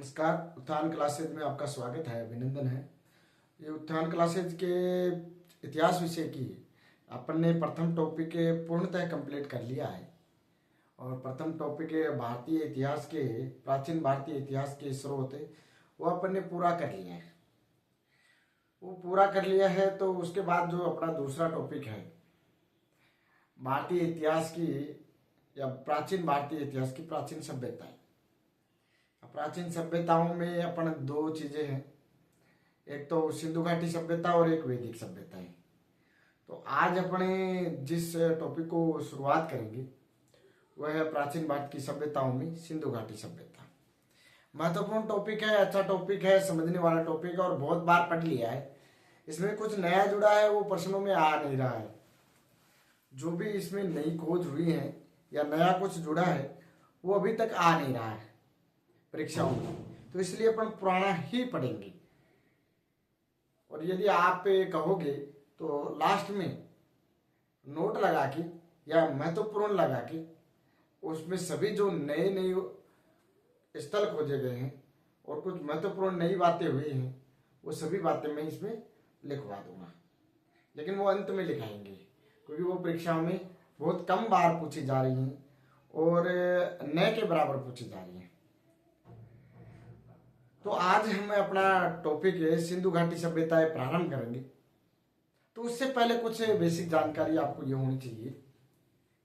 नमस्कार। उत्थान क्लासेज में आपका स्वागत है, अभिनंदन है। ये उत्थान क्लासेज के इतिहास विषय की अपन ने प्रथम टॉपिक पूर्णतः कंप्लीट कर लिया है और प्रथम टॉपिक भारतीय इतिहास के प्राचीन भारतीय इतिहास के स्रोत वो अपन ने पूरा कर लिया है। वो पूरा कर लिया है तो उसके बाद जो अपना दूसरा टॉपिक है भारतीय इतिहास की या प्राचीन भारतीय इतिहास की प्राचीन सभ्यताएं। प्राचीन सभ्यताओं में अपन दो चीजें हैं, एक तो सिंधु घाटी सभ्यता और एक वैदिक सभ्यता है। तो आज अपने जिस टॉपिक को शुरुआत करेंगे वह है प्राचीन भारत की सभ्यताओं में सिंधु घाटी सभ्यता। महत्वपूर्ण टॉपिक है, अच्छा टॉपिक है, समझने वाला टॉपिक है और बहुत बार पढ़ लिया है। इसमें कुछ नया जुड़ा है वो प्रश्नों में आ नहीं रहा है। जो भी इसमें नई खोज हुई है या नया कुछ जुड़ा है वो अभी तक आ नहीं रहा है परीक्षाओं में, तो इसलिए अपन पुराना ही पढ़ेंगे। और यदि आप कहोगे तो लास्ट में नोट लगा के या महत्वपूर्ण लगा के उसमें सभी जो नए नए स्थल खोजे गए हैं और कुछ महत्वपूर्ण नई बातें हुई हैं वो सभी बातें मैं इसमें लिखवा दूंगा, लेकिन वो अंत में लिखाएंगे क्योंकि वो परीक्षाओं में बहुत कम बार पूछी जा रही हैं और नए के बराबर पूछी जा रही हैं। तो आज हम अपना टॉपिक सिंधु घाटी सभ्यताएं प्रारंभ करेंगे। तो उससे पहले कुछ बेसिक जानकारी आपको ये होनी चाहिए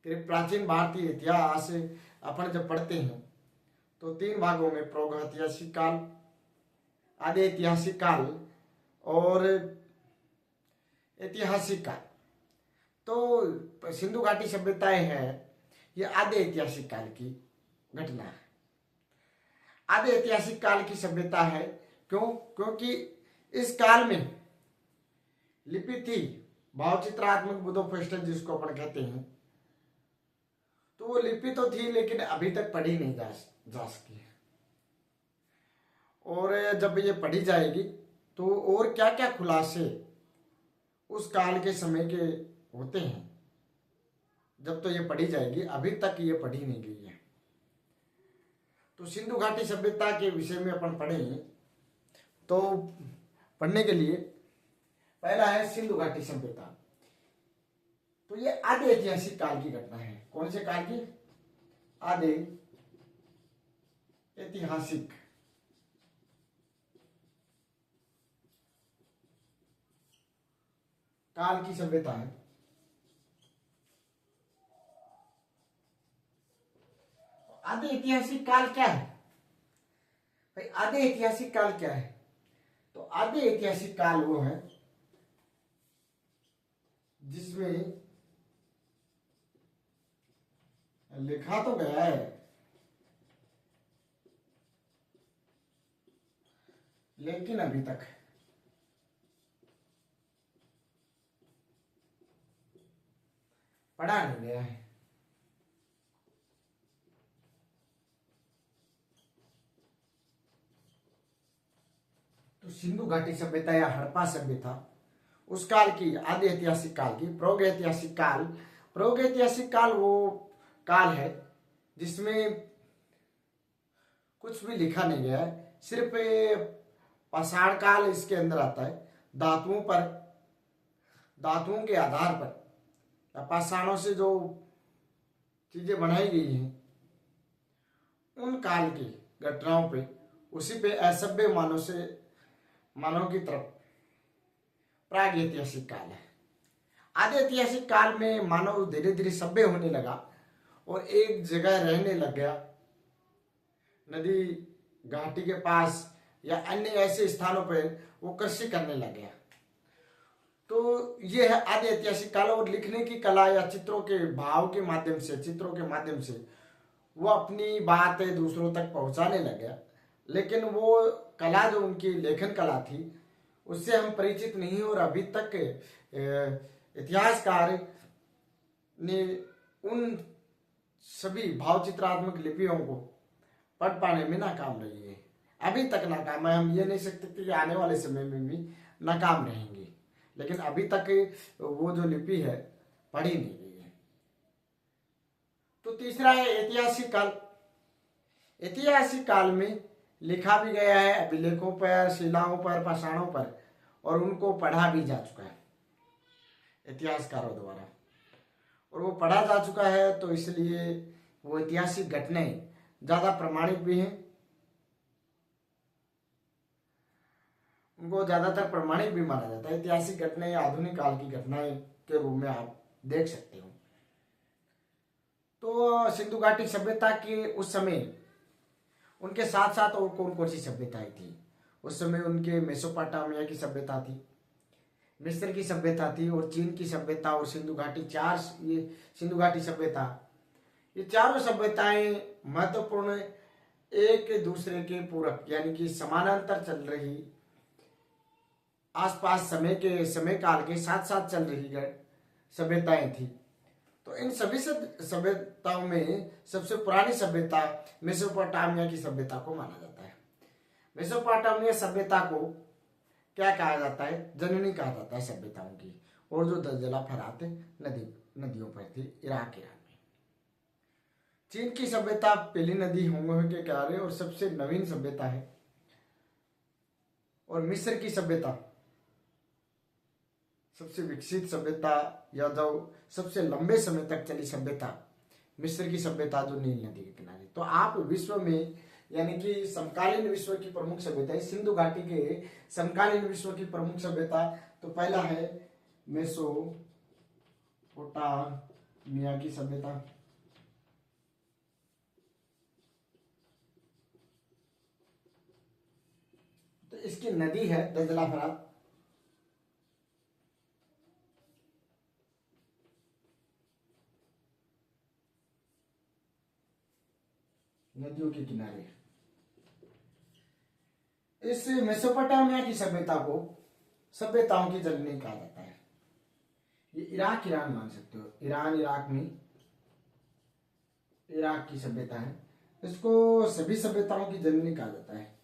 कि प्राचीन भारतीय इतिहास अपन जब पढ़ते हैं तो तीन भागों में प्रागैतिहासिक काल, आदि ऐतिहासिक काल और ऐतिहासिक काल। तो सिंधु घाटी सभ्यताएं है ये आदि ऐतिहासिक काल की घटना है। आदि ऐतिहासिक काल की सभ्यता है क्योंकि इस काल में लिपि थी, भावचित्रात्मक बुद्धोपनिषद जिसको अपन कहते हैं। तो वो लिपि तो थी लेकिन अभी तक पढ़ी नहीं जा सकी है। और जब ये पढ़ी जाएगी तो और क्या क्या खुलासे उस काल के समय के होते हैं, जब तो ये पढ़ी जाएगी, अभी तक ये पढ़ी नहीं गई है। तो सिंधु घाटी सभ्यता के विषय में अपन पढ़ेंगे। तो पढ़ने के लिए पहला है सिंधु घाटी सभ्यता। तो ये आदि ऐतिहासिक काल की घटना है। कौन से काल की? आदि ऐतिहासिक काल की सभ्यता है। आदि ऐतिहासिक काल क्या है भाई? आदि ऐतिहासिक काल क्या है? तो आदि ऐतिहासिक काल वो है जिसमें लिखा तो गया है लेकिन अभी तक पढ़ा नहीं गया है। तो सिंधु घाटी सभ्यता या हड़प्पा सभ्यता उस काल की, आदि ऐतिहासिक काल की। प्रागैतिहासिक काल, प्रागैतिहासिक काल वो काल है जिसमें कुछ भी लिखा नहीं गया है, सिर्फ पाषाण काल इसके अंदर आता है। धातुओं के आधार पर पाषाणों से जो चीजें बनाई गई हैं उन काल की घटनाओं पे, उसी पे असभ्य मानव की तरफ प्रागैतिहासिक काल है। आदि ऐतिहासिक काल में मानव धीरे धीरे सभ्य होने लगा और एक जगह रहने लग गया, नदी घाटी के पास या अन्य ऐसे स्थानों पर वो कृषि करने लग गया। तो ये है आदि ऐतिहासिक काल। और लिखने की कला या चित्रों के भाव के माध्यम से, चित्रों के माध्यम से वो अपनी बात दूसरों तक पहुंचाने लग गया। लेकिन वो कला जो उनकी लेखन कला थी उससे हम परिचित नहीं, और अभी तक इतिहासकार ने उन सभी भावचित्रात्मक लिपियों को पढ़ पाने में नाकाम रही है। अभी तक नाकाम है। हम ये नहीं सकते कि आने वाले समय में भी नाकाम रहेंगे, लेकिन अभी तक वो जो लिपि है पढ़ी नहीं गई है। तो तीसरा है ऐतिहासिक काल। ऐतिहासिक काल में लिखा भी गया है अभिलेखों पर, शिलाओं पर, पाषाणों पर, और उनको पढ़ा भी जा चुका है इतिहासकारों द्वारा। और वो पढ़ा जा चुका है तो इसलिए वो ऐतिहासिक घटनाएं ज़्यादा प्रमाणित भी हैं, उनको ज़्यादातर प्रमाणित भी माना जाता है। ऐतिहासिक घटनाएं आधुनिक काल की घटनाएं के रूप में आप देख सकते हो। तो सिंधु घाटी सभ्यता के उस समय उनके साथ साथ और कौन कौन सी सभ्यताएं थी उस समय? उनके मेसोपोटामिया की सभ्यता थी, मिस्र की सभ्यता थी, और चीन की सभ्यता, और सिंधु घाटी, चार ये सिंधु घाटी सभ्यता, ये चारों सभ्यताएं महत्वपूर्ण, एक दूसरे के पूरक यानी कि समानांतर चल रही, आसपास समय काल के साथ साथ चल रही सभ्यताएं थी। तो इन सभी सभ्यताओं में सबसे पुरानी सभ्यता मेसोपोटामिया की सभ्यता को माना जाता है। मेसोपोटामिया सभ्यता को क्या कहा जाता है? जननी कहा जाता है सभ्यताओं की, और जो दलदला फरात नदियों पर थी, इराक ईरान में। चीन की सभ्यता पहली नदी होंगो के किनारे और सबसे नवीन सभ्यता है। और मिस्र की सभ्यता सबसे विकसित सभ्यता, या जो सबसे लंबे समय तक चली सभ्यता, मिस्र की सभ्यता जो नील नदी के किनारे। तो आप विश्व में यानी कि समकालीन विश्व की प्रमुख सभ्यता, सिंधु घाटी के समकालीन विश्व की प्रमुख सभ्यता, तो पहला है मेसोपोटामिया की सभ्यता। तो इसकी नदी है दलदला फरात। नदियों के किनारे इस मेसोपोटामिया की सभ्यता को सभ्यताओं की जननी कहा जाता है। ये इराक ईरान मान सकते हो, ईरान इराक में इराक की सभ्यता है, इसको सभी सभ्यताओं की जननी कहा जाता है।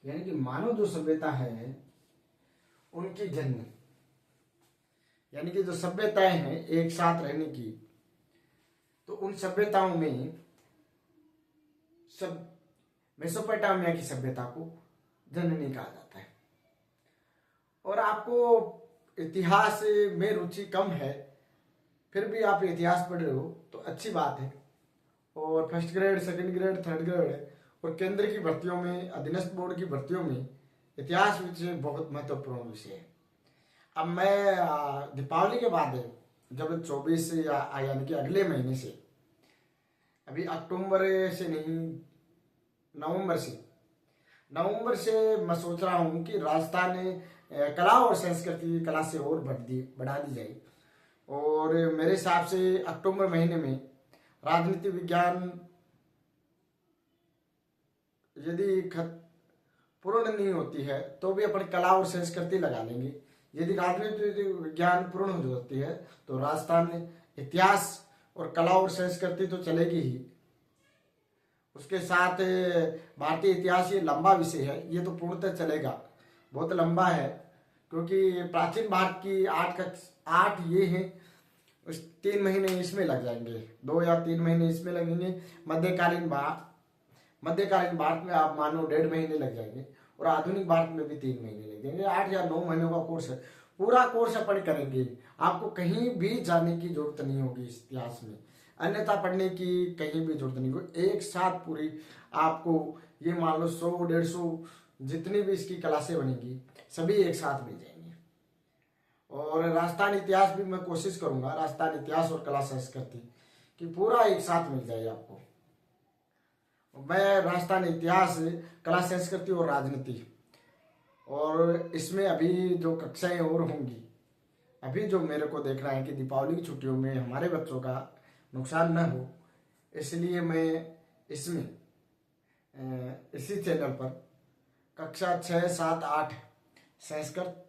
यानी कि मानव जो सभ्यता है उनकी जननी, यानी कि जो सभ्यताएं हैं एक साथ रहने की, तो उन सभ्यताओं में सब मेसोपोटामिया की सभ्यता को जननी कहा जाता है। और आपको इतिहास में रुचि कम है, फिर भी आप इतिहास पढ़ रहे हो तो अच्छी बात है। और first grade, second grade, third grade और केंद्र की भर्तियों में, अधीनस्थ बोर्ड की भर्तियों में इतिहास विषय बहुत महत्वपूर्ण विषय है। अब मैं दीपावली के बाद जब 24 यानी कि अगले महीने से, अभी अक्टूबर से नहीं, नवंबर से मैं सोच रहा हूँ कि राजस्थान कला और संस्कृति, कला से और बढ़ा दी जाए। और मेरे हिसाब से अक्टूबर महीने में राजनीति विज्ञान यदि पूर्ण नहीं होती है तो भी अपन कला और संस्कृति लगा लेंगे। यदि राजनीति विज्ञान पूर्ण हो जाती है तो राजस्थान में इतिहास और कला और संस्कृति तो चलेगी ही, उसके साथ भारतीय इतिहास, ये लंबा विषय है, ये तो पूर्णतः चलेगा, बहुत लंबा है। क्योंकि प्राचीन भारत की 8 ये हैं, उस 3 महीने इसमें लग जाएंगे, 2 या 3 महीने इसमें लगेंगे। मध्यकालीन भारत में आप मानो 1.5 महीने लग जाएंगे, और आधुनिक भारत में भी 3 महीने लग जाएंगे। 8 या 9 महीनों का कोर्स है, पूरा कोर्स अपन करेंगे। आपको कहीं भी जाने की जरूरत नहीं होगी इस इतिहास में, अन्यथा पढ़ने की कहीं भी जरूरत नहीं होगी। एक साथ पूरी आपको ये मान लो 100-150 जितनी भी इसकी क्लासें बनेंगी सभी एक साथ मिल जाएंगी। और राजस्थान इतिहास भी मैं कोशिश करूंगा, राजस्थान इतिहास और कला संस्कृति कि पूरा एक साथ मिल जाए आपको। मैं राजस्थान इतिहास, कला संस्कृति और राजनीति, और इसमें अभी जो कक्षाएं और होंगी, अभी जो मेरे को देखना है कि दीपावली की छुट्टियों में हमारे बच्चों का नुकसान न हो, इसलिए मैं इसमें इसी चैनल पर कक्षा 6, 7, 8 संस्कृत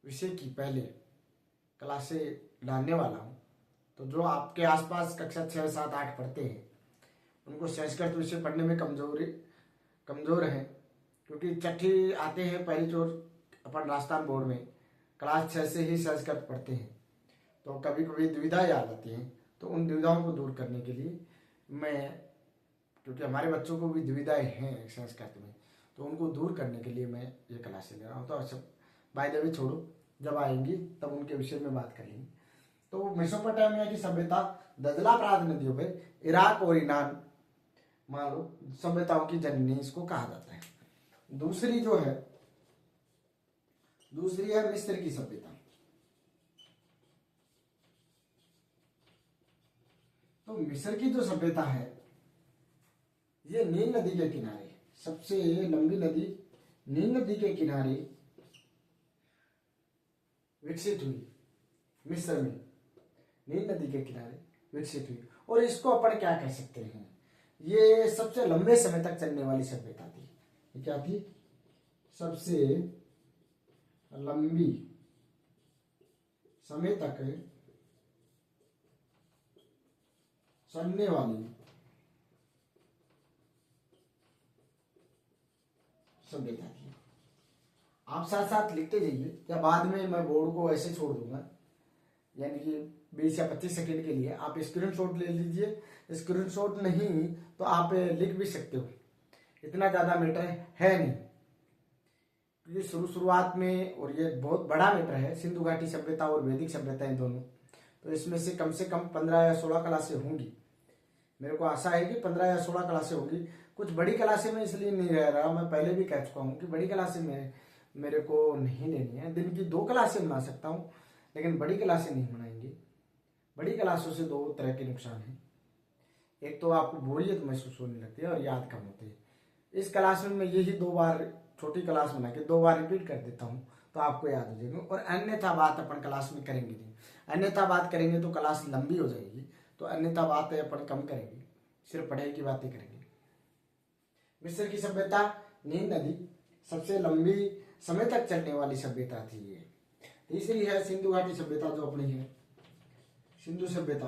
विषय की पहले क्लासें डालने वाला हूँ। तो जो आपके आसपास कक्षा 6, 7, 8 पढ़ते हैं उनको संस्कृत विषय पढ़ने में कमजोर हैं, क्योंकि छठी आते हैं पहली चोर अपन राजस्थान बोर्ड में क्लास 6 से ही संस्कृत पढ़ते हैं, तो कभी कभी दुविधा आ जाती है। तो उन दुविधाओं को दूर करने के लिए मैं, क्योंकि हमारे बच्चों को भी दुविधाएं हैं संस्कृत में, तो उनको दूर करने के लिए मैं ये क्लासें ले रहा हूँ। तो अच्छा, बाय द वे छोड़ो, जब आएंगी तब उनके विषय में बात करेंगे। तो मेसोपोटामिया की सभ्यता दजला प्रांत नदियों पे इराक और ईरान मान लो सभ्यताओं की जननी इसको कहा जाता है। दूसरी है मिस्र की सभ्यता। तो मिस्र की जो सभ्यता है ये नील नदी के किनारे, सबसे लंबी नदी नील नदी के किनारे विकसित हुई। मिस्र में नील नदी के किनारे विकसित हुई, और इसको अपन क्या कह सकते हैं, ये सबसे लंबे समय तक चलने वाली सभ्यता थी। ये क्या थी? सबसे लंबी समय तक चलने वाली सभ्यता थी। आप साथ साथ लिखते जाइए, या बाद में मैं बोर्ड को ऐसे छोड़ दूंगा, यानी कि 20 या 25 सेकेंड के लिए आप स्क्रीनशॉट ले लीजिए। स्क्रीनशॉट नहीं तो आप लिख भी सकते हो, इतना ज़्यादा मैटर है नहीं, क्योंकि शुरुआत में, और ये बहुत बड़ा मैटर है, सिंधु घाटी सभ्यता और वैदिक सभ्यता इन दोनों, तो इसमें से कम 15 या 16 क्लासें होंगी। मेरे को आशा है कि 15 या 16 क्लासें होंगी। कुछ बड़ी क्लासें में इसलिए नहीं रह रहा, मैं पहले भी कह चुका हूँ कि बड़ी क्लासें में मेरे को नहीं लेनी है। दिन की 2 क्लासें बना सकता हूँ, लेकिन बड़ी क्लासें नहीं बनाएंगे। बड़ी क्लासों से 2 तरह के नुकसान हैं। एक तो आपको बोरियत महसूस होने लगती है और याद कम होती है। इस क्लास में मैं यही 2 बार छोटी क्लास बना के 2 बार रिपीट कर देता हूँ, तो आपको याद हो जाएगी। और अन्यथा बात अपन क्लास में करेंगे नहीं, अन्यथा बात करेंगे तो क्लास लंबी हो जाएगी, तो अन्यथा बात अपन कम करेंगे, सिर्फ पढ़ाई की बातें करेंगे। मिस्र की सभ्यता नील नदी सबसे लंबी समय तक चलने वाली सभ्यता थी ये। तीसरी है सिंधु घाटी सभ्यता, जो अपनी है सिंधु सभ्यता।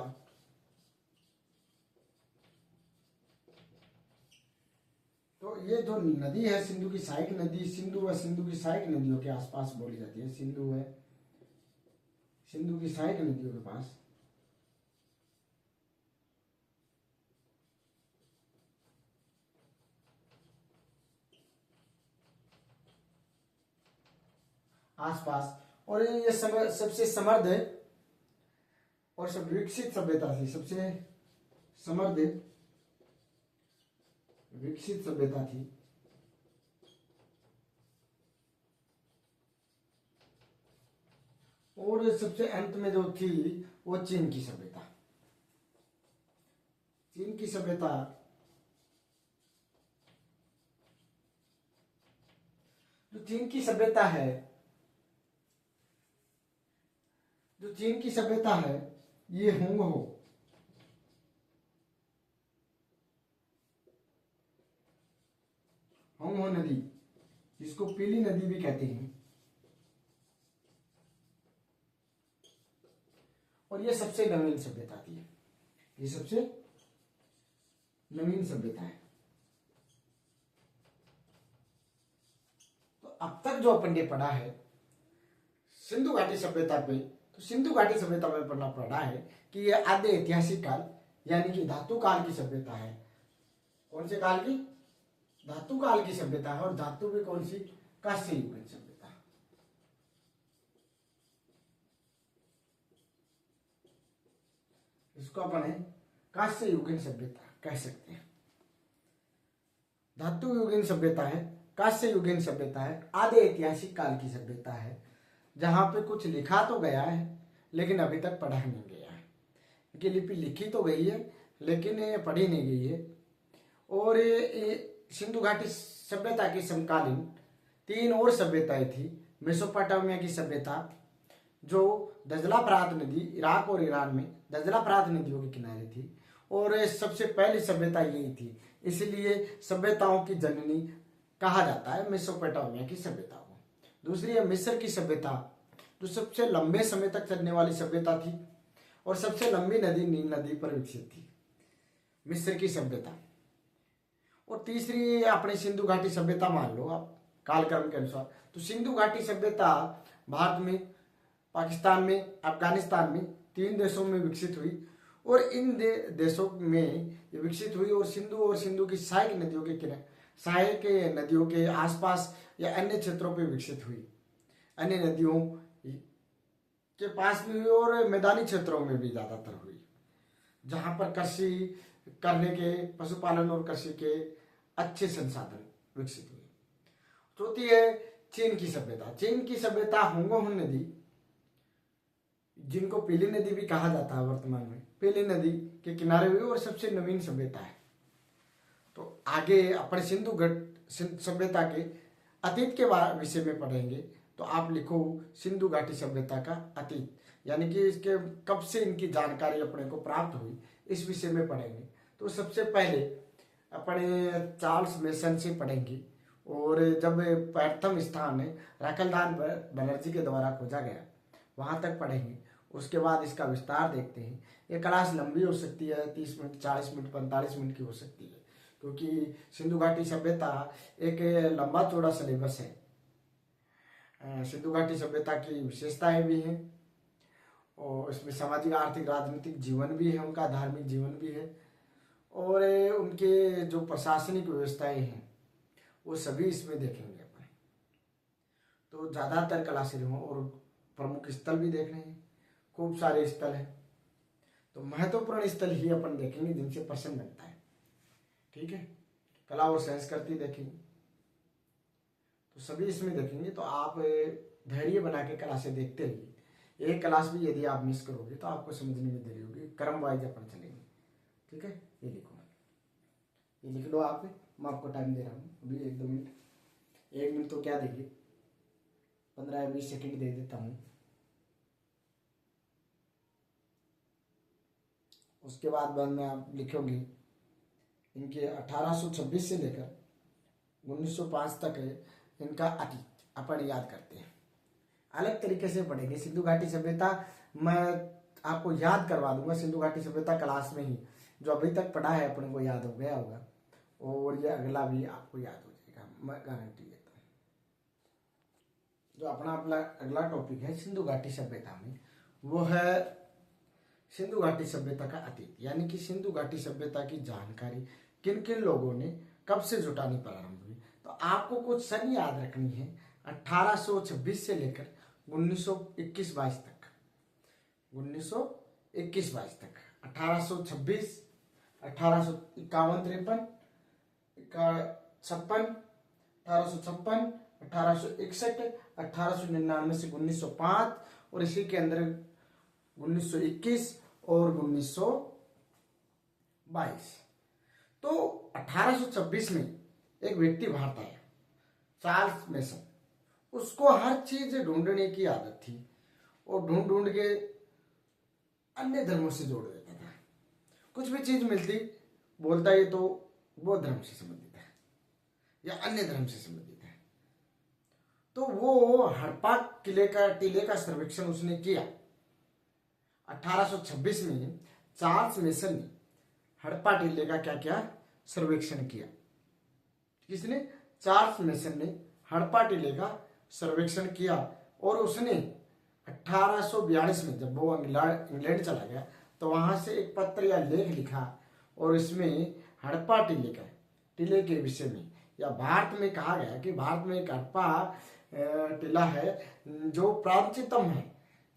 तो ये जो नदी है सिंधु की सहायक नदी, सिंधु व सिंधु की सहायक नदियों के आसपास बोली जाती है। सिंधु है सिंधु की सहायक नदियों के पास आसपास, और ये सबसे समृद्ध है और सब विकसित सभ्यता थी, सबसे समृद्ध विकसित सभ्यता थी। और सबसे अंत में जो थी वो चीन की सभ्यता। चीन की सभ्यता जो चीन की सभ्यता है जो चीन की सभ्यता है ये होंग हो नदी, जिसको पीली नदी भी कहते हैं, और ये सबसे नवीन सभ्यता थी। ये सबसे नवीन सभ्यता है। तो अब तक जो अपन ने पढ़ा है सिंधु घाटी सभ्यता पे, तो सिंधु घाटी सभ्यता में पढ़ा है कि ये आद्य ऐतिहासिक काल यानी कि धातु काल की सभ्यता है। कौन से काल की? धातु काल की सभ्यता है। और धातु भी कौन सी? कांस्य युगीन सभ्यता। इसको अपन कांस्य युगीन सभ्यता कह सकते हैं। धातु युगीन सभ्यता है, कांस्य युगीन सभ्यता है, आदि ऐतिहासिक काल की सभ्यता है, जहां पे कुछ लिखा तो गया है लेकिन अभी तक पढ़ा नहीं गया है। कि लिपि लिखी तो गई है लेकिन ये पढ़ी नहीं गई है। और ये सिंधु घाटी सभ्यता की समकालीन 3 और सभ्यताएं थी। मेसोपोटामिया की सभ्यता जो दजला प्रांत नदी, इराक और ईरान में दजला प्रांत नदियों के किनारे थी, और सबसे पहली सभ्यता यही थी, इसलिए सभ्यताओं की जननी कहा जाता है मेसोपोटामिया की सभ्यता को। दूसरी है मिस्र की सभ्यता, जो सबसे लंबे समय तक चलने वाली सभ्यता थी और सबसे लंबी नदी नील नदी पर विकसित थी, मिस्र की सभ्यता। और तीसरी अपनी सिंधु घाटी सभ्यता मान लो आप कालक्रम के अनुसार। तो सिंधु घाटी सभ्यता भारत में, पाकिस्तान में, अफगानिस्तान में 3 देशों में विकसित हुई, और इन देशों में ये विकसित हुई, और सिंधु की सहायक नदियों के किनारे, सहायक नदियों के आसपास या अन्य क्षेत्रों पे विकसित हुई, अन्य नदियों के पास भी हुई और मैदानी क्षेत्रों में भी ज्यादातर हुई, जहां पर कृषि करने के, पशुपालन और कृषि के अच्छे संसाधन विकसित हुए। चौथी है चीन की सभ्यता। चीन की सभ्यता होंगो नदी, जिनको पीली नदी भी कहा जाता है वर्तमान में, पीली नदी के किनारे हुई और सबसे नवीन सभ्यता है। तो आगे अपने सिंधु घाटी सभ्यता के अतीत के विषय में पढ़ेंगे, तो आप लिखो सिंधु घाटी सभ्यता का अतीत, यानी कि इसके कब से इनकी जानकारी अपने को प्राप्त हुई, इस विषय में पढ़ेंगे। तो सबसे पहले अपने चार्ल्स मेसन से पढ़ेंगे, और जब प्रथम स्थान राखलदान बनर्जी के द्वारा खोजा गया वहां तक पढ़ेंगे। उसके बाद इसका विस्तार देखते हैं। ये क्लास लंबी हो सकती है, 30 मिनट, 40 मिनट, 45 मिनट की हो सकती है, क्योंकि सिंधु घाटी सभ्यता एक लंबा चौड़ा सिलेबस है। सिंधु घाटी सभ्यता की विशेषताएं भी हैं, और इसमें सामाजिक, आर्थिक, राजनीतिक जीवन भी है, उनका धार्मिक जीवन भी है, और उनके जो प्रशासनिक व्यवस्थाएं हैं वो सभी इसमें देखेंगे अपन। तो ज़्यादातर क्लासेज हों, और प्रमुख स्थल भी देख रहे हैं, खूब सारे स्थल हैं, तो महत्वपूर्ण स्थल ही अपन देखेंगे जिनसे प्रश्न बनता है। ठीक है, कला और संस्कृति देखेंगे, तो सभी इसमें देखेंगे। तो आप धैर्य बना के क्लासें देखते रहिए। एक क्लास भी यदि आप मिस करोगे तो आपको समझने में देरी होगी। क्रम वाइज अपन चलेंगे। ठीक है, ये लिखो, ये लिख लो आप। मैं आपको टाइम दे रहा हूँ अभी 1-2 मिनट, 1 मिनट तो क्या देंगे, 15 या 20 सेकेंड दे देता हूँ। उसके बाद में आप लिखोगे इनके 1826 से लेकर 1905 तक है इनका अतीत, अपन याद करते हैं। अलग तरीके से पढ़ेंगे सिंधु घाटी सभ्यता। मैं आपको याद करवा दूंगा सिंधु घाटी सभ्यता क्लास में ही, जो अभी तक पढ़ा है अपने को याद हो गया होगा, और ये अगला भी आपको याद हो जाएगा, मैं गारंटी देता हूँ। जो अपना अगला टॉपिक है सिंधु घाटी सभ्यता में, वो है सिंधु घाटी सभ्यता का अतीत, यानी कि सिंधु घाटी सभ्यता की जानकारी किन किन लोगों ने कब से जुटानी प्रारंभ हुई। तो आपको कुछ सन याद रखनी है, 1826 से लेकर 1921-22 तक, 1921-22 तक, 1826, 1851-53, 56, 1856, 1861, 1899 से 1905, और इसी के अंदर 1921 और 1922। तो 1826 में एक व्यक्ति भारत आया, चार्ल्स मेसन। उसको हर चीज ढूंढने की आदत थी, और ढूंढ ढूंढ के अन्य धर्मों से जोड़ देता था। कुछ भी चीज मिलती बोलता ये तो वो धर्म से संबंधित है या अन्य धर्म से संबंधित है। तो वो हड़प्पा टीले का सर्वेक्षण उसने किया। 1826 में चार्ल्स मेसन ने हड़प्पा टीले का क्या किया, सर्वेक्षण किया। किसने? चार्ल्स मेसन ने हड़प्पा टीले का सर्वेक्षण किया, और उसने 1842 में जब वो इंग्लैंड चला गया तो वहां से एक पत्र या लेख लिखा, और इसमें हड़प्पा टीले के विषय में, या भारत में कहा गया कि भारत में एक हड़प्पा टीला है जो प्राचीनतम है,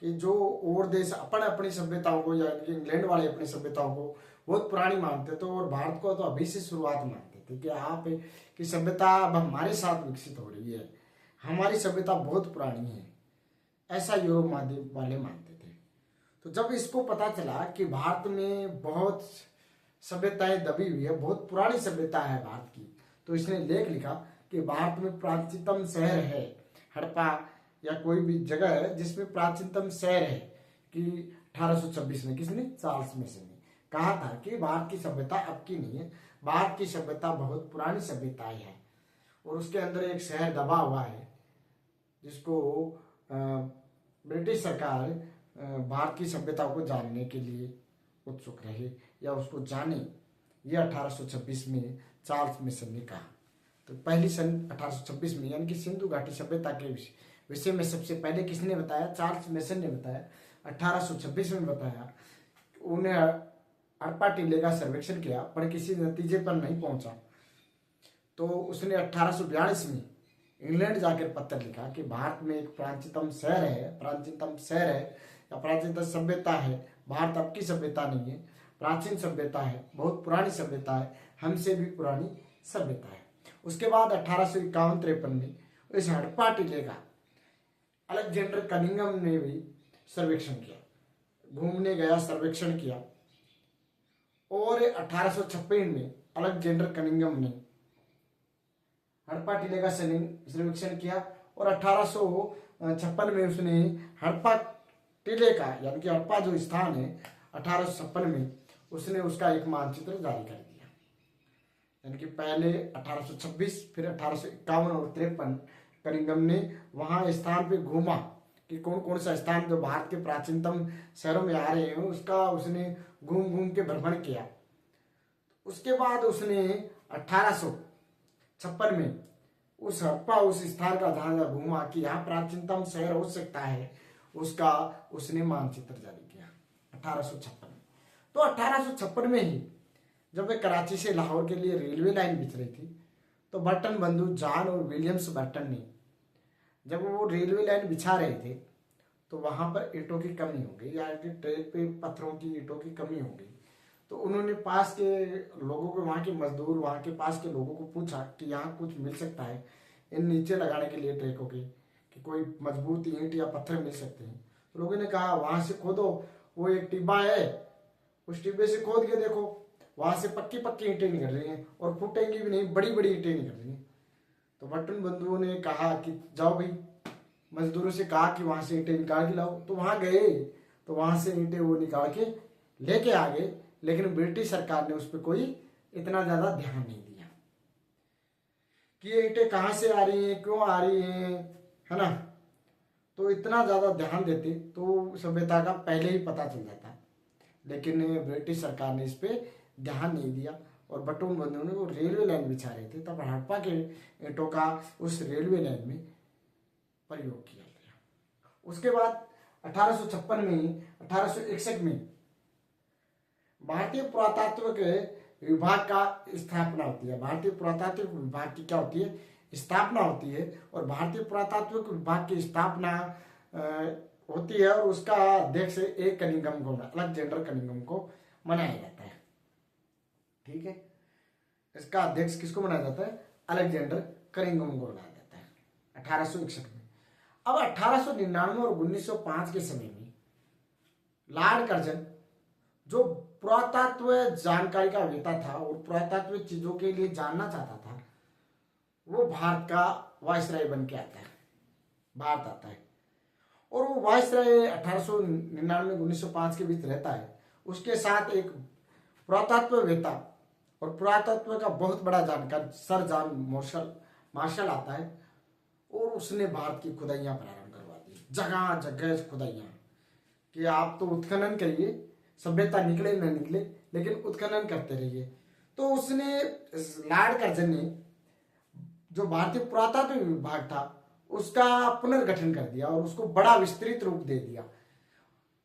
कि जो और देश अपनी सभ्यताओं को, या इंग्लैंड वाले अपनी सभ्यताओं को बहुत पुरानी मानते थे, और भारत को तो अभी से शुरुआत मानते थे कि आप की सभ्यता अब हमारे साथ विकसित हो रही है, हमारी सभ्यता बहुत पुरानी है, ऐसा यूरोप वाले मानते थे। तो जब इसको पता चला कि भारत में बहुत सभ्यताएं दबी हुई है, बहुत पुरानी सभ्यता है भारत की, तो इसने लेख लिखा कि भारत में प्राचीनतम शहर है हड़प्पा, या कोई भी जगह है जिसमें प्राचीनतम शहर है, कि 1826 में किसने? चार्ल्स मेसन ने कहा था कि भारत की सभ्यता अब की नहीं है, भारत की सभ्यता बहुत पुरानी सभ्यताएं है, और उसके अंदर एक शहर दबा हुआ है जिसको ब्रिटिश सरकार भारत की सभ्यता को जानने के लिए उत्सुक रहे, या उसको जाने। ये 1826 में चार्ल्स मेसन ने कहा। तो पहली सन 1826 में, यानी कि सिंधु घाटी सभ्यता के विषय में सबसे पहले किसने बताया? चार्ल्स मेसन ने बताया। 1826 में बताया। उन्हें हड़प्पा टीले का सर्वेक्षण किया पर किसी नतीजे पर नहीं पहुंचा। तो उसने 1842 में इंग्लैंड जाकर पत्र लिखा कि भारत में एक प्राचीनतम शहर है या प्राचीनतम सभ्यता है। भारत अब की सभ्यता नहीं है, प्राचीन सभ्यता है, बहुत पुरानी सभ्यता है, हमसे भी पुरानी सभ्यता है। उसके बाद 1851-53 में इस हड़प्पा टीले का अलेक्जेंडर कनिंघम ने भी सर्वेक्षण किया, घूमने गया, सर्वेक्षण किया। और 1856 में अलेक्जेंडर कनिंघम ने हड़प्पा टीले का सर्वेक्षण किया और 1856 में उसने हड़प्पा टीले का यानी कि हड़प्पा जो स्थान है 1856 में उसने उसका एक मानचित्र जारी कर दिया। यानी कि पहले 1826 फिर 1851 और 53 कनिंघम ने वहां स्थान पे घूमा कि कौन कौन सा स्थान जो भारत के प्राचीनतम शहरों में आ रहे हैं उसका उसने घूम घूम के भ्रमण किया। उसके बाद उसने 1856 में उस हड़प्पा उस स्थान का जहां घूमा कि यहाँ प्राचीनतम शहर हो सकता है उसका उसने मानचित्र जारी किया 1856 में। तो 1856 में ही जब वे कराची से लाहौर के लिए रेलवे लाइन बिछ रही थी तो बर्टन बंधु जॉन और विलियम्स बर्टन ने जब वो रेलवे लाइन बिछा रहे थे तो वहां पर ईंटों की कमी हो गई, या ट्रैक पे पत्थरों की ईंटों की कमी हो गई। तो उन्होंने पास के लोगों को, वहाँ के मजदूर, वहाँ के पास के लोगों को पूछा कि यहाँ कुछ मिल सकता है इन नीचे लगाने के लिए ट्रैकों के, कि कोई मजबूत ईंट या पत्थर मिल सकते हैं। तो लोगों ने कहा वहां से खोदो, वो एक टिब्बा है, उस टिब्बे से खोद के देखो, वहां से पक्की पक्की ईंटें निकल रही हैं और फूटेंगी भी नहीं, बड़ी बड़ी ईंटें निकल रही हैं। तो बर्टन बंधुओं ने कहा कि जाओ भाई, मजदूरों से कहा कि वहां से ईंटें निकाल के लाओ। तो वहां गए तो वहां से ईंटें वो निकाल के लेके आ गए, लेकिन ब्रिटिश सरकार ने उस पर कोई इतना ज्यादा ध्यान नहीं दिया कि ये ईंटें कहाँ से आ रही हैं, क्यों आ रही हैं, है ना। तो इतना ज्यादा ध्यान देते तो सभ्यता का पहले ही पता चल जाता, लेकिन ब्रिटिश सरकार ने इस पे ध्यान नहीं दिया। और बटन बंधुओं ने वो रेलवे लाइन बिछा रहे थे तब हड़प्पा के ईंटों का उस रेलवे लाइन में प्रयोग किया गया। उसके बाद 1856 में 1861 में भारतीय पुरातत्व के विभाग का स्थापना होती है। भारतीय पुरातत्व विभाग की क्या होती है, स्थापना होती है। और भारतीय पुरातत्व विभाग की स्थापना होती है और उसका अध्यक्ष एक कनिंघम को, अलेक्जेंडर कनिंघम को मनाया जाता है। ठीक है, इसका अध्यक्ष किसको बनाया जाता है, अलेक्जेंडर कनिंघम को बनाया जाता है 1861 में। अब 1899 और 1905 के समय में लॉर्ड कर्जन जो पुरातत्व जानकारी का वेता था और पुरातत्व चीजों के लिए जानना चाहता था, वो भारत का वायसराय बन के आता है, भारत आता है। और वो वायसराय 1899 1905 के बीच रहता है। उसके साथ एक पुरातत्व वेता और पुरातत्व का बहुत बड़ा जानकार सर जॉन मार्शल आता है और उसने भारत की खुदाइयां प्रारंभ करवा दी, जगह जगह खुदाइयां, कि आप तो उत्खनन करिए, सभ्यता निकले न निकले लेकिन उत्खनन करते रहिए। तो उसने, लॉर्ड कर्जन ने जो भारतीय पुरातत्व विभाग था उसका पुनर्गठन कर दिया और उसको बड़ा विस्तृत रूप दे दिया।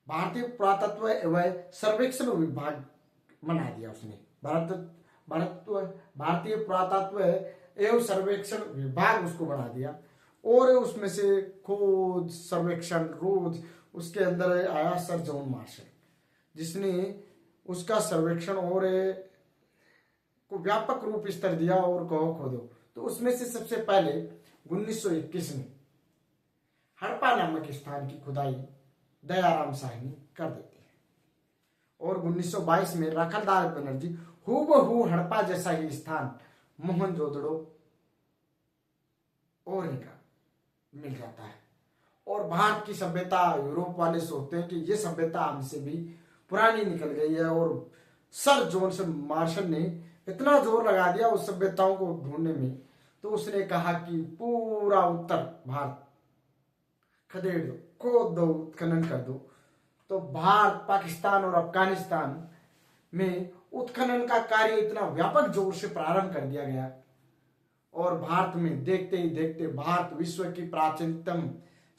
भारतीय पुरातत्व एवं सर्वेक्षण विभाग बना दिया उसने। भारतीय पुरातत्व एवं सर्वेक्षण विभाग उसको बना दिया और उसमें से खोज, सर्वेक्षण, रोज उसके अंदर आया सर जॉन मार्शल, जिसने उसका सर्वेक्षण और को व्यापक रूप स्तर दिया और कहो खोदो। तो उसमें से सबसे पहले 1921 में हड़प्पा नामक स्थान की खुदाई दयाराम साहनी कर देते हैं और 1922 में राखलदास बनर्जी हूबहू हड़प्पा जैसा ही स्थान मोहनजोदड़ो और इनका मिल जाता है। और भारत की सभ्यता, यूरोप वाले सोचते हैं कि ये सभ्यता हमसे भी पुरानी निकल गई है। और सर जॉन मार्शल ने इतना जोर लगा दिया उस सभ्यताओं को ढूंढने में, तो उसने कहा कि पूरा उत्तर भारत खदेड़ दो, खोद दो, उत्खनन कर दो। तो भारत, पाकिस्तान और अफगानिस्तान में उत्खनन का कार्य इतना व्यापक जोर से प्रारंभ कर दिया गया और भारत में देखते ही देखते भारत विश्व की प्राचीनतम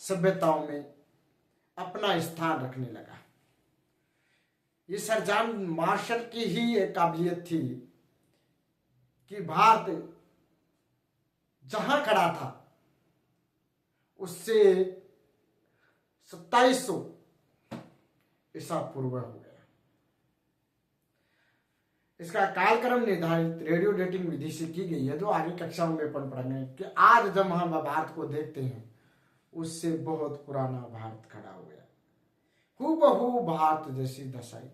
सभ्यताओं में अपना स्थान रखने लगा। ये सर जॉन मार्शल की ही एक काबिलियत थी कि भारत जहां खड़ा था उससे 2700 ईसा पूर्व हो गया। इसका कालक्रम निर्धारित रेडियो डेटिंग विधि से की गई है, जो आगे कक्षाओं में पढ़ेंगे कि आज जब हम भारत को देखते हैं उससे बहुत पुराना भारत खड़ा हो गया। हूबहू भारत जैसी दशाई,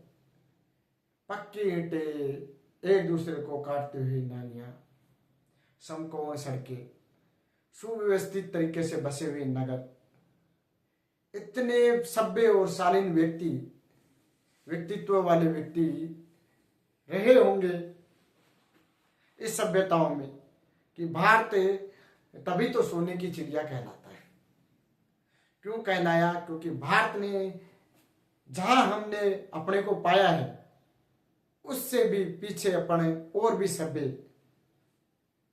पक्की ईंटें, एक दूसरे को काटते हुए नालियां, समकोण सड़कें, सुव्यवस्थित तरीके से बसे हुए नगर, इतने सभ्य और शालीन व्यक्तित्व वाले व्यक्ति रहे होंगे इस सभ्यताओं में कि भारत तभी तो सोने की चिड़िया कहलाता है। क्यों कहलाया? क्योंकि भारत ने जहां हमने अपने को पाया है उससे भी पीछे अपने और भी सभ्य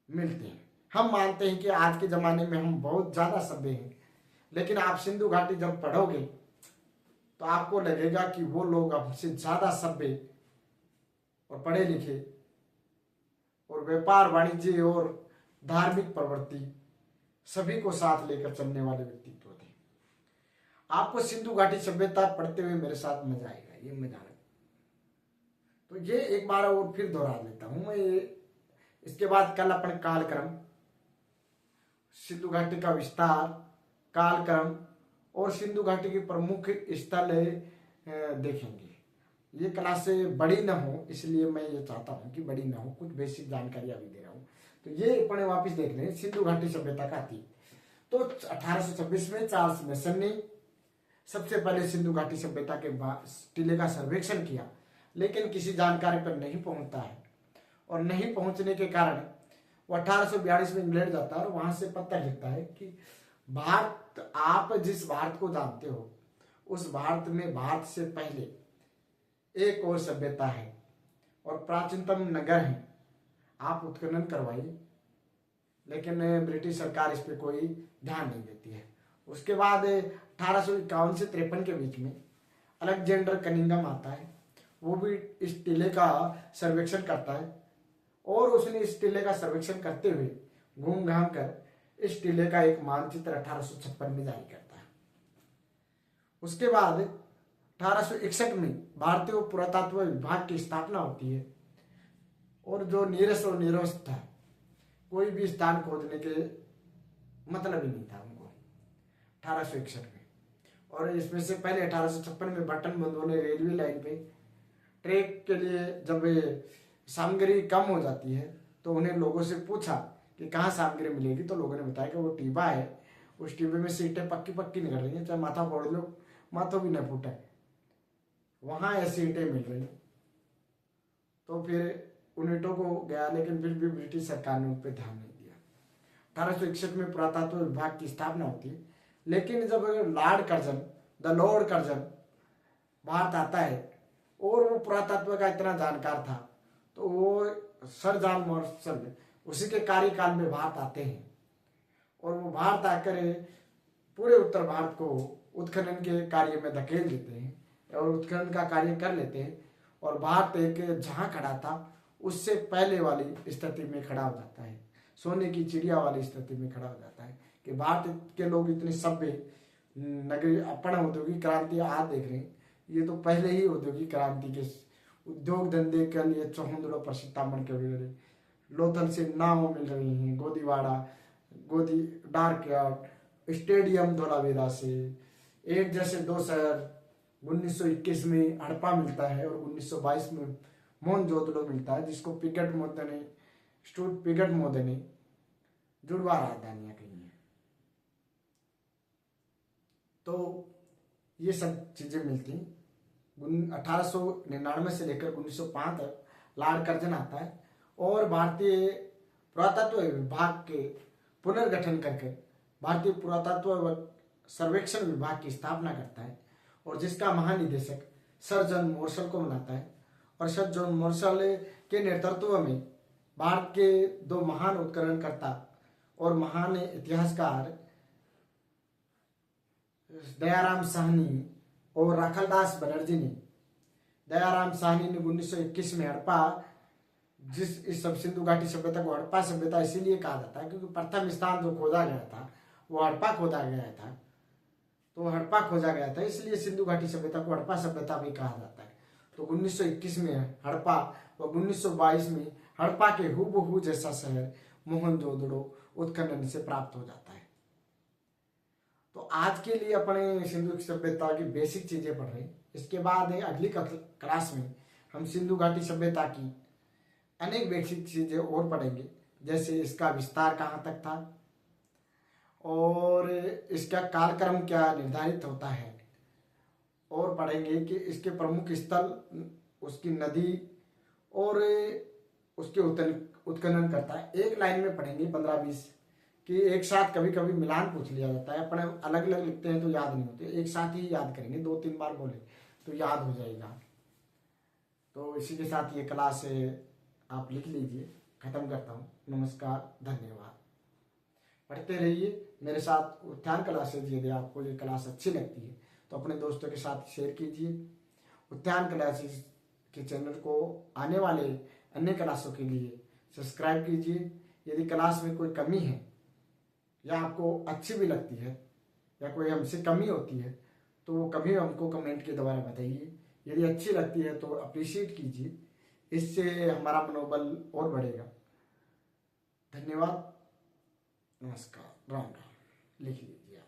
मिलते हैं। हम मानते हैं कि आज के जमाने में हम बहुत ज्यादा सभ्य हैं, लेकिन आप सिंधु घाटी जब पढ़ोगे तो आपको लगेगा कि वो लोग हमसे ज्यादा सभ्य और पढ़े लिखे और व्यापार वाणिज्य और धार्मिक प्रवृत्ति सभी को साथ लेकर चलने वाले व्यक्तित्व थे। आपको सिंधु घाटी सभ्यता पढ़ते हुए मेरे साथ मजा आएगा, ये मजा आएगा। तो ये एक बार और फिर दोहरा देता हूं मैं। इसके बाद कल अपन कालक्रम, सिंधु घाटी का विस्तार, कालक्रम और सिंधु घाटी के प्रमुख स्थल देखेंगे। ये क्लास बड़ी ना हो, इसलिए मैं ये चाहता हूं कि बड़ी ना हो, कुछ बेसिक जानकारी अभी दे रहा हूं। तो ये अपने वापस देख रहे हैं सिंधु घाटी सभ्यता का थी। तो 1826 में चार्ल्स मेसन ने सबसे पहले सिंधु घाटी सभ्यता के टीले का सर्वेक्षण किया, लेकिन किसी जानकारी पर नहीं पहुंचता है और नहीं पहुंचने के कारण वो 1842 में इंग्लैंड जाता है और वहां से पता लिखता है कि भारत, आप जिस भारत को जानते हो उस भारत में भारत से पहले एक और सभ्यता है और प्राचीनतम नगर है, आप उत्खनन करवाइए। लेकिन ब्रिटिश सरकार इस पे कोई ध्यान नहीं देती है। उसके बाद 1851 से 53 के बीच में अलेक्जेंडर कनिंघम आता है, वो भी इस टीले का सर्वेक्षण करता है और उसने इस टीले का सर्वेक्षण करते हुए घूम घाम कर इस टीले का एक मानचित्र 1856 में जारी करता है। उसके बाद 1861 में भारतीय पुरातत्व विभाग की स्थापना होती है और जो नीरस और निरस्त था, कोई भी स्थान खोजने के मतलब ही नहीं था उनको 1861 में। और इसमें से पहले 1856 में बटन बंधुओं ने रेलवे लाइन पे ट्रैक के लिए जब सामग्री कम हो जाती है तो उन्हें लोगों से पूछा कि कहाँ सामग्री मिलेगी, तो लोगों ने बताया कि वो टीबा है, उस टीबे में सीटें पक्की पक्की निकल रही हैं, चाहे माथा फोड़ लो माथों भी न फूटे, वहां ऐसी ईंटें मिल रही। तो फिर उन ईंटों को गया, लेकिन फिर भी ब्रिटिश सरकार ने उन पर ध्यान नहीं दिया। 1861 में पुरातत्व विभाग की स्थापना होती है, लेकिन जब लॉर्ड कर्जन भारत आता है और वो पुरातत्व का इतना जानकार था, तो वो सर जॉन मार्शल उसी के कार्यकाल में भारत आते हैं और वो भारत आकर पूरे उत्तर भारत को उत्खनन के कार्य में धकेल देते हैं और उत्खनन का कार्य कर लेते हैं और भारत एक जहां खड़ा था उससे पहले वाली स्थिति में खड़ा हो जाता है, सोने की चिड़िया वाली स्थिति में खड़ा हो जाता है कि भारत के लोग इतने सभ्य नगरी अपन औद्योगिक क्रांति आज देख रहे हैं, ये तो पहले ही औद्योगिक क्रांति के उद्योग धंधे के लिए चौहंदड़ो प्रसिद्धामन के वगैरह लोथल से नाव मिल रही हैं, गोदी डार्क यार्ड, स्टेडियम धोलावीरा से एक जैसे दो शहर, 1921 में हड़प्पा मिलता है और 1922 में मोहनजोदड़ो मिलता है, जिसको पिगट मोदे ने जुड़वा राजधानियां कही हैं। तो ये सब चीजें मिलती हैं। 1899 से लेकर 1905 तक लॉर्ड कर्जन आता है और भारतीय पुरातत्व विभाग के पुनर्गठन करके भारतीय पुरातत्व सर्वेक्षण विभाग की स्थापना करता है और जिसका महानिदेशक सर जॉन मार्शल को बनाता है। और सर जॉन मार्शल के नेतृत्व में भारत के दो महान उत्खननकर्ता और महान इतिहासकार दयाराम साहनी और राखलदास बनर्जी ने दयाराम साहनी ने 1921 में हड़प्पा, जिस इस सब सिंधु घाटी सभ्यता को हड़प्पा सभ्यता इसीलिए कहा जाता है क्योंकि प्रथम स्थान जो खोजा गया था वो हड़प्पा खोदा गया था। तो हड़प्पा खोजा गया था इसलिए सिंधु घाटी सभ्यता को हड़प्पा सभ्यता भी कहा जाता है। तो 1921 में हड़प्पा व 1922 में हड़प्पा के हूबहू जैसा शहर मोहनजोदड़ो उत्खनन से प्राप्त हो जाता है। तो आज के लिए अपने सिंधु सभ्यता की बेसिक चीजें पढ़ रहे हैं। इसके बाद अगली क्लास में हम सिंधु घाटी सभ्यता की अनेक बेसिक चीजें और पढ़ेंगे, जैसे इसका विस्तार कहाँ तक था और इसका कालक्रम क्या निर्धारित होता है, और पढ़ेंगे कि इसके प्रमुख स्थल, उसकी नदी और उसके उत्खनन करता है। एक लाइन में पढ़ेंगे 15-20 कि एक साथ कभी कभी मिलान पूछ लिया जाता है, अपने अलग अलग लिखते हैं तो याद नहीं होते, एक साथ ही याद करेंगे, 2-3 बार बोले तो याद हो जाएगा। तो इसी के साथ ये क्लास आप लिख लीजिए, खत्म करता हूँ। नमस्कार, धन्यवाद। पढ़ते रहिए मेरे साथ उत्थान क्लासेज। यदि आपको ये क्लास अच्छी लगती है तो अपने दोस्तों के साथ शेयर कीजिए। उत्थान क्लासेज के चैनल को आने वाले अन्य क्लासों के लिए सब्सक्राइब कीजिए। यदि क्लास में कोई कमी है या आपको अच्छी भी लगती है या कोई हमसे कमी होती है तो कभी हमको कमेंट के द्वारा बताइए। यदि अच्छी लगती है तो अप्रिशिएट कीजिए, इससे हमारा मनोबल और बढ़ेगा। धन्यवाद, नमस्कार, राम राम। लिख लीजिए।